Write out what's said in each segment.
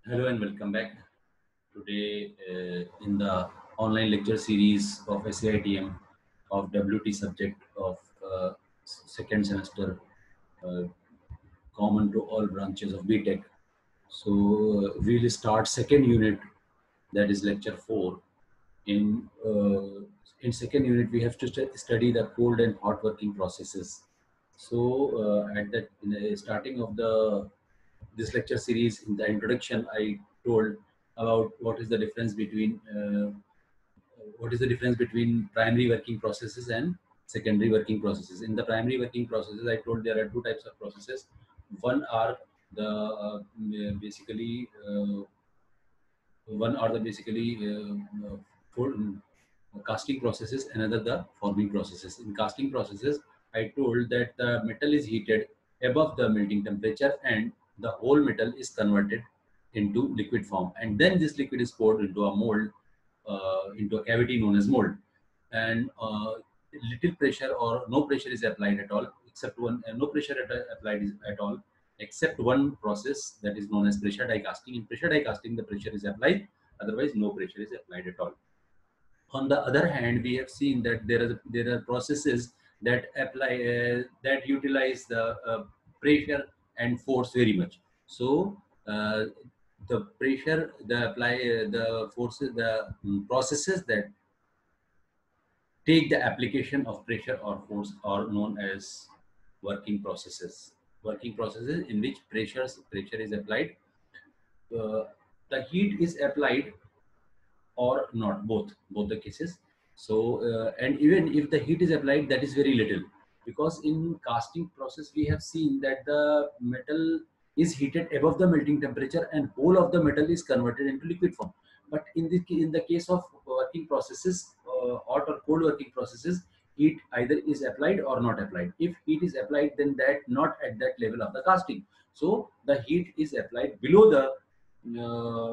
Hello and welcome back. Today, in the online lecture series of SAITM of WT subject of second semester, uh, common to all branches of BTech. So, we will start second unit, that is lecture 4. In second unit, we have to study the cold and hot working processes. So, at the in the starting of the this lecture series, in the introduction, I told about what is the difference between primary working processes and secondary working processes. In the primary working processes, I told there are two types of processes. One are the basically one are the basically for casting processes, another the forming processes. In casting processes, I told that the metal is heated above the melting temperature and the whole metal is converted into liquid form, and then this liquid is poured into a mold, into a cavity known as mold, and little pressure or no pressure is applied at all, except one no pressure applied at all, except one process that is known as pressure die casting. In pressure die casting, the pressure is applied, otherwise no pressure is applied at all. On the other hand, we have seen that there are processes that apply that utilize the pressure and force very much. So the pressure, the apply the forces, the processes that take the application of pressure or force are known as working processes. Working processes in which pressure is applied, uh, the heat is applied or not, both the cases. So and even if the heat is applied, that is very little, because in casting process we have seen that the metal is heated above the melting temperature and whole of the metal is converted into liquid form. But in the case of working processes, hot or cold working processes, heat either is applied or not applied. If heat is applied, then that not at that level of the casting. So the heat is applied below the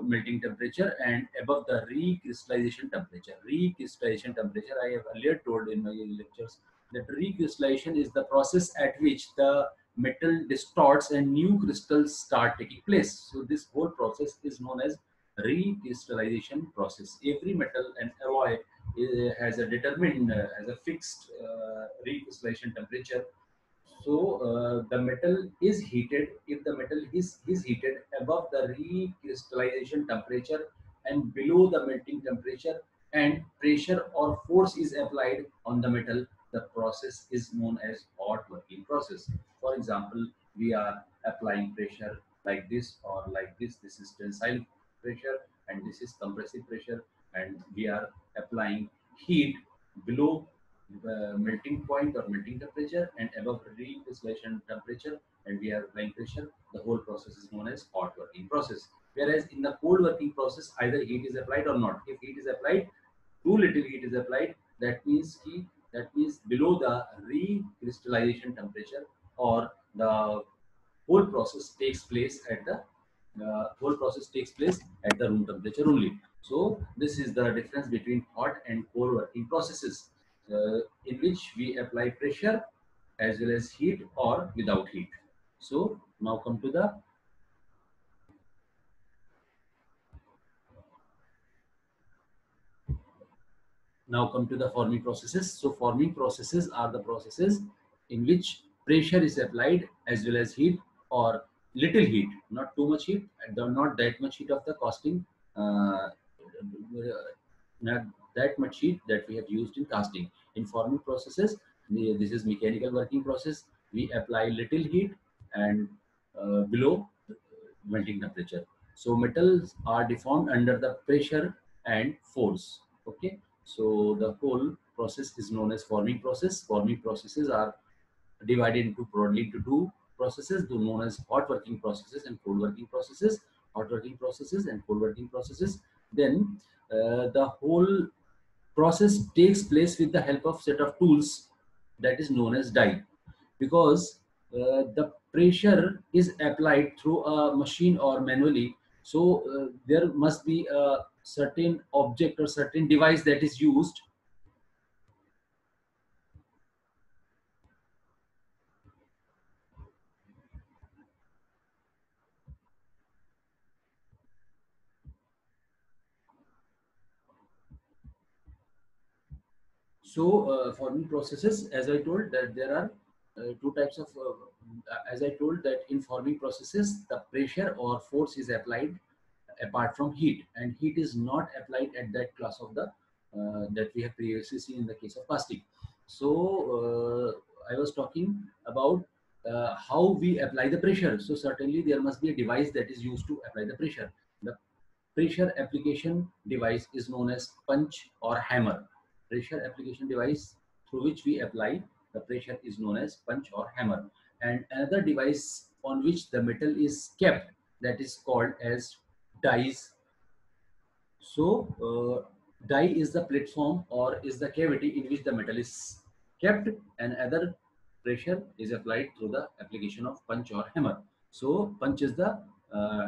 melting temperature and above the recrystallization temperature. Recrystallization temperature, I have earlier told in my lectures that recrystallization is the process at which the metal distorts and new crystals start taking place. So this whole process is known as recrystallization process. Every metal and alloy has a determined, has a fixed recrystallization temperature. So the metal is heated. If the metal is heated above the recrystallization temperature and below the melting temperature, and pressure or force is applied on the metal, the process is known as hot working process. For example, we are applying pressure like this or like this. This is tensile pressure and this is compressive pressure, and we are applying heat below melting point or melting temperature and above recrystallization temperature, and we are applying pressure. The whole process is known as hot working process. Whereas in the cold working process, either heat is applied or not. If heat is applied, too little heat is applied, that means below the recrystallization temperature, or the whole process takes place at the room temperature only. So this is the difference between hot and cold working processes, in which we apply pressure as well as heat or without heat. So now come to the forming processes. So forming processes are the processes in which pressure is applied as well as heat, or little heat, not too much heat, and not that much heat of the casting, not that much heat that we have used in casting. In forming processes, this is mechanical working process. We apply little heat and below melting temperature. So metals are deformed under the pressure and force. Okay. So the whole process is known as forming process. Forming processes are divided into broadly into two processes, known as hot working processes and cold working processes. Hot working processes and cold working processes. Then the whole process takes place with the help of set of tools that is known as die, because the pressure is applied through a machine or manually. So there must be a certain object or certain device that is used. So forming processes, as I told that there are two types of, as I told that in forming processes, the pressure or force is applied apart from heat, and heat is not applied at that class of the that we have previously seen in the case of casting. So I was talking about how we apply the pressure. So certainly there must be a device that is used to apply the pressure. The pressure application device is known as punch or hammer. Pressure application device through which we apply the pressure is known as punch or hammer. And another device on which the metal is kept, that is called as dies. So die is the platform or is the cavity in which the metal is kept, and other pressure is applied through the application of punch or hammer. So punch is the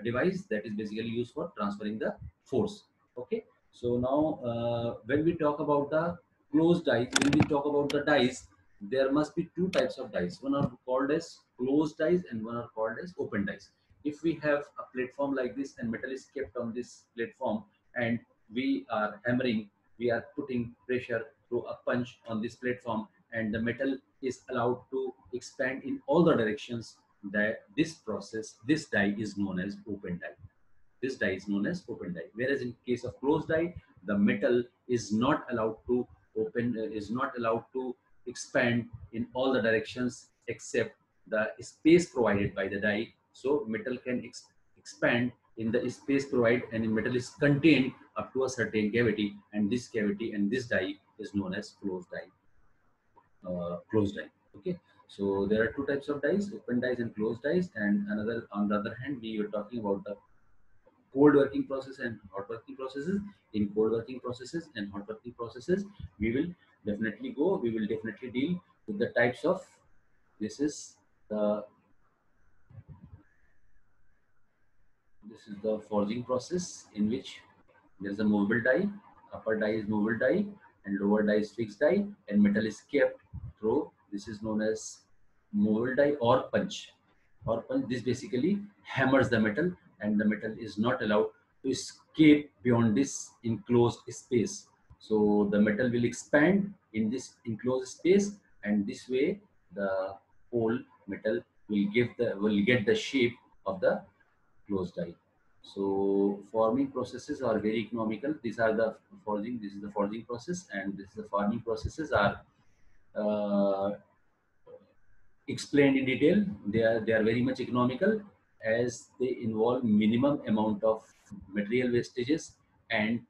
device that is basically used for transferring the force. Okay. So now when we talk about the closed dies, when we talk about the dies, there must be two types of dies. One are called as closed dies and one are called as open dies. If we have a platform like this and metal is kept on this platform, and we are hammering, we are putting pressure through a punch on this platform, and the metal is allowed to expand in all the directions, that this process, this die is known as open die. This die is known as open die. Whereas in case of closed die, the metal is not allowed to is not allowed to expand in all the directions except the space provided by the die. So metal can expand in the space provided, and the metal is contained up to a certain cavity, and this cavity and this die is known as closed die. Closed die. Okay. So there are two types of dies, open dies and closed dies. And another, on the other hand, we were talking about the cold working process and hot working processes. In cold working processes and hot working processes, we will we will definitely deal with the types of, this is the, this is the forging process in which there is a movable die, upper die is movable die and lower die is fixed die, and metal is kept through, this is known as movable die or punch. Or punch, this basically hammers the metal, and the metal is not allowed to escape beyond this enclosed space. So the metal will expand in this enclosed space, and this way the whole metal will get the shape of the closed die. So forming processes are very economical. These are the forging. This is the forging process, and this is the forming processes are uh, explained in detail. They are very much economical, as they involve minimum amount of material wastages and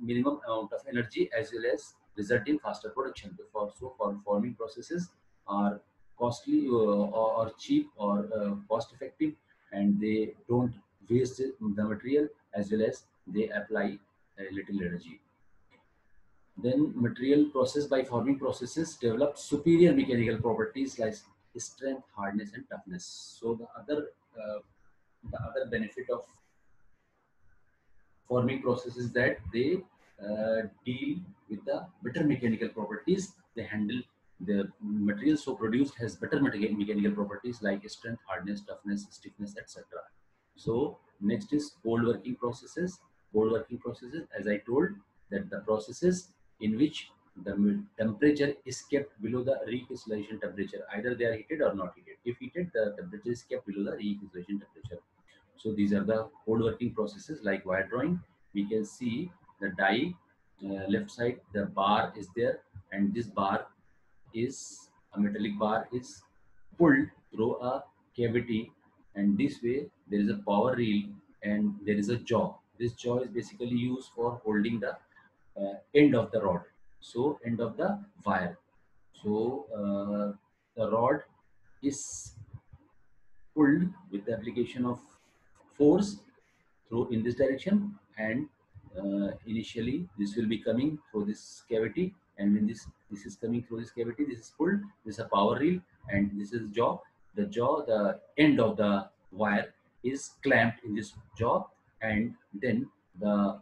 minimum amount of energy, as well as result in faster production. So for forming processes are costly or cheap or cost effective, and they don't waste the material, as well as they apply a little energy. Then material processed by forming processes develop superior mechanical properties like strength, hardness, and toughness. So the other benefit of forming processes that they deal with the better mechanical properties. They handle the material so produced has better mechanical properties like strength, hardness, toughness, stiffness, etc. So next is cold working processes. Cold working processes, as I told, that the processes in which the temperature is kept below the recrystallization temperature. Either they are heated or not heated. If heated, the temperature is kept below the recrystallization temperature. So these are the cold working processes. Like wire drawing, we can see the die, left side, the bar is there, and this bar is a metallic bar is pulled through a cavity, and this way there is a power reel and there is a jaw. This jaw is basically used for holding the end of the rod, so end of the wire. So the rod is pulled with the application of force through in this direction, and initially this will be coming through this cavity, and when this is coming through this cavity, this is pulled, this is a power reel, and this is jaw. The end of the wire is clamped in this jaw, and then the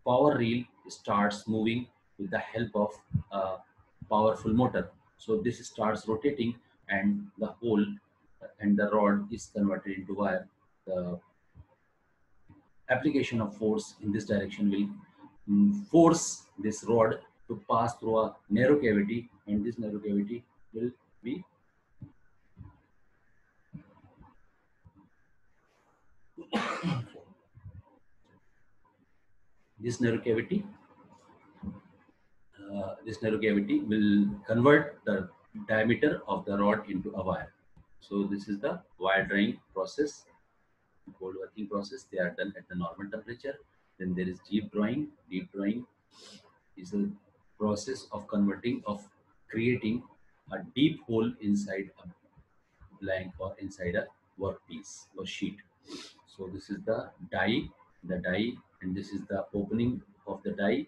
power reel starts moving with the help of a powerful motor. So this starts rotating, and the hole and the rod is converted into wire. The application of force in this direction will force this rod to pass through a narrow cavity, and this narrow cavity will be this narrow cavity. This narrow cavity will convert the diameter of the rod into a wire. So this is the wire drying process, cold working process. They are done at the normal temperature. Then there is deep drawing. Deep drawing is a process of converting, of creating a deep hole inside a blank or inside a workpiece or sheet. So this is the die, and this is the opening of the die.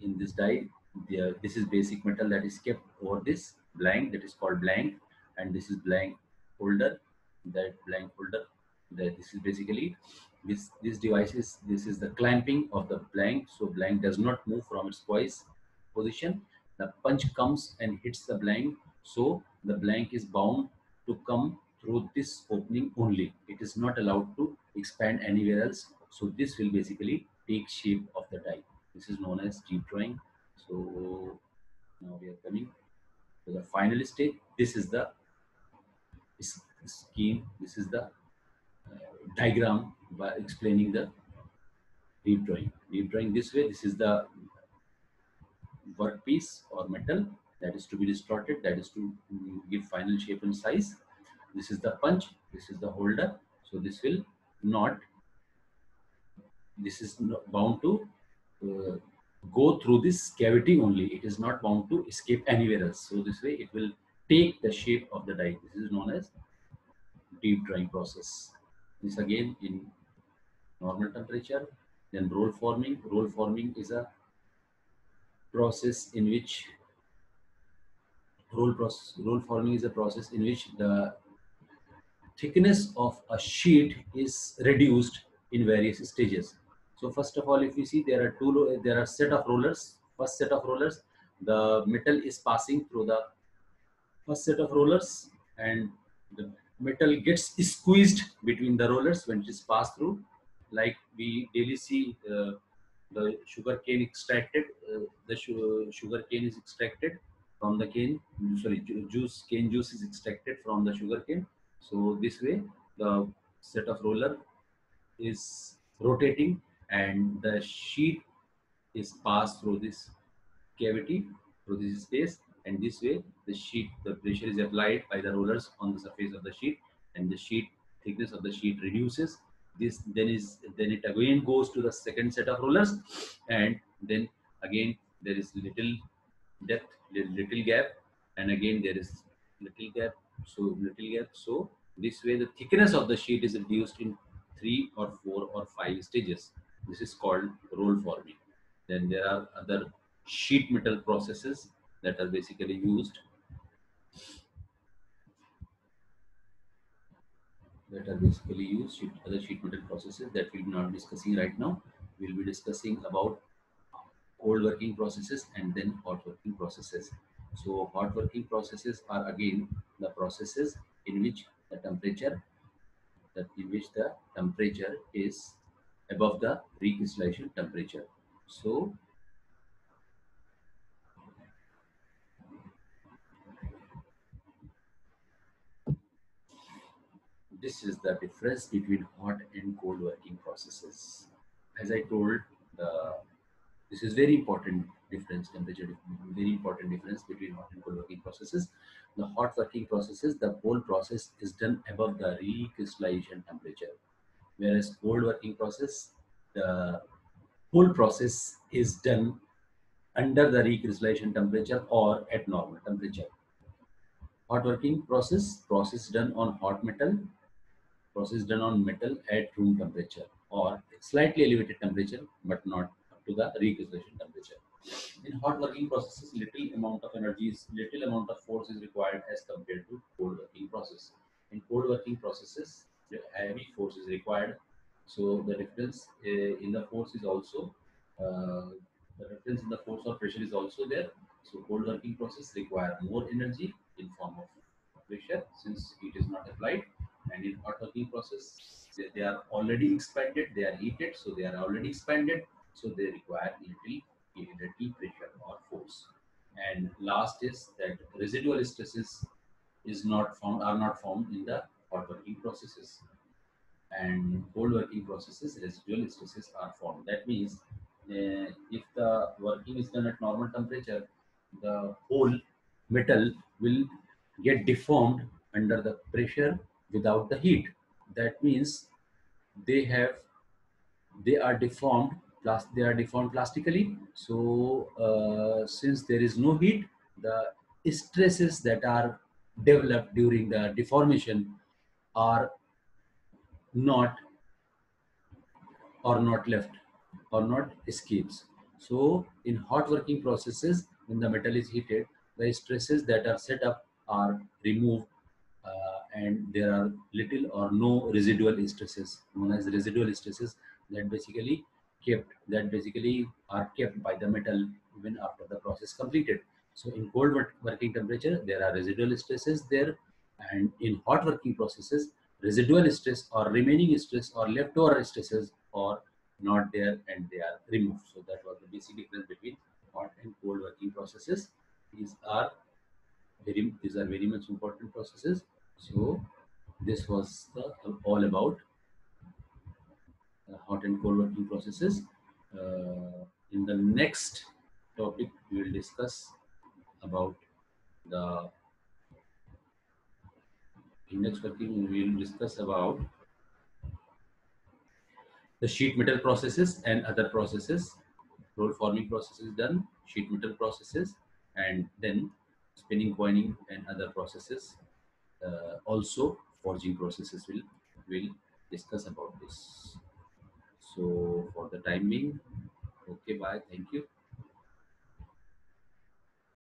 In this die, this is basic metal that is kept over this blank, that is called blank, and this is blank holder. That blank holder, that this is basically this device is, this is the clamping of the blank, so blank does not move from its poise position. The punch comes and hits the blank, so the blank is bound to come through this opening only. It is not allowed to expand anywhere else. So this will basically take shape of the die. This is known as deep drawing. So now we are coming to the final stage. This is the scheme. This is the diagram by explaining the deep drawing. Deep drawing this way. This is the workpiece or metal that is to be distorted. That is to give final shape and size. This is the punch. This is the holder. So this will not. This is bound to uh, go through this cavity only. It is not bound to escape anywhere else. So this way it will take the shape of the die. This is known as deep drawing process. This again in normal temperature. Then roll forming. Roll forming is a process in which roll forming is a process in which the thickness of a sheet is reduced in various stages. So first of all, if you see, there are set of rollers. First set of rollers, the metal is passing through the first set of rollers, and the metal gets squeezed between the rollers when it is passed through. Like we daily see the sugar cane extracted, the sugar cane is extracted from the cane. Sorry, cane juice is extracted from the sugar cane. So this way, the set of roller is rotating, and the sheet is passed through this cavity, through this space, and this way the pressure is applied by the rollers on the surface of the sheet, and the sheet thickness of the sheet reduces. This then it again goes to the second set of rollers, and then again there is little depth, little gap, and again there is little gap. So little gap. So this way the thickness of the sheet is reduced in 3 or 4 or 5 stages. This is called roll forming. Then there are other sheet metal processes that are basically used, other sheet metal processes that we'll be not discussing right now. We'll be discussing about cold working processes and then hot working processes. So hot working processes are again the processes in which the temperature is above the recrystallization temperature. So this is the difference between hot and cold working processes. As I told, the this is very important difference, very important difference between hot and cold working processes. The hot working processes, the whole process is done above the recrystallization temperature, whereas cold working process, the whole process is done under the recrystallization temperature or at normal temperature. Hot working process done on hot metal, process done on metal at room temperature or slightly elevated temperature, but not up to the recrystallization temperature. In hot working processes, little amount of force is required as compared to cold working process. In cold working processes, heavy force is required. So the difference in the force is also uh, the difference in the force or pressure is also there. So cold working process require more energy in form of pressure since heat is not applied, and in hot working process they are already expanded, they are heated, so they are already expanded, so they require little pressure modes. And last is that residual stresses is not found are not found in the hot working processes, and cold working processes residual stresses are formed. That means if the working is done at normal temperature, the whole metal will get deformed under the pressure without the heat. That means they have they are deformed they are deformed plastically. So since there is no heat, the stresses that are developed during the deformation are not not left or not escapes. So in hot working processes, when the metal is heated, the stresses that are set up are removed, and there are little or no residual stresses known as residual stresses that basically are kept by the metal even after the process completed. So in cold working temperature, there are residual stresses there, and in hot working processes, residual stress or remaining stress or leftover stresses are not there and they are removed. So that was the basic difference between hot and cold working processes. These are very much important processes. So this was all about hot and cold working processes. In the next topic, we will discuss about the index working. We will discuss about the sheet metal processes and other processes. Roll forming process is done, sheet metal processes, and then spinning, coining, and other processes. Also, forging processes will discuss about this. So for the time being, okay, bye, thank you.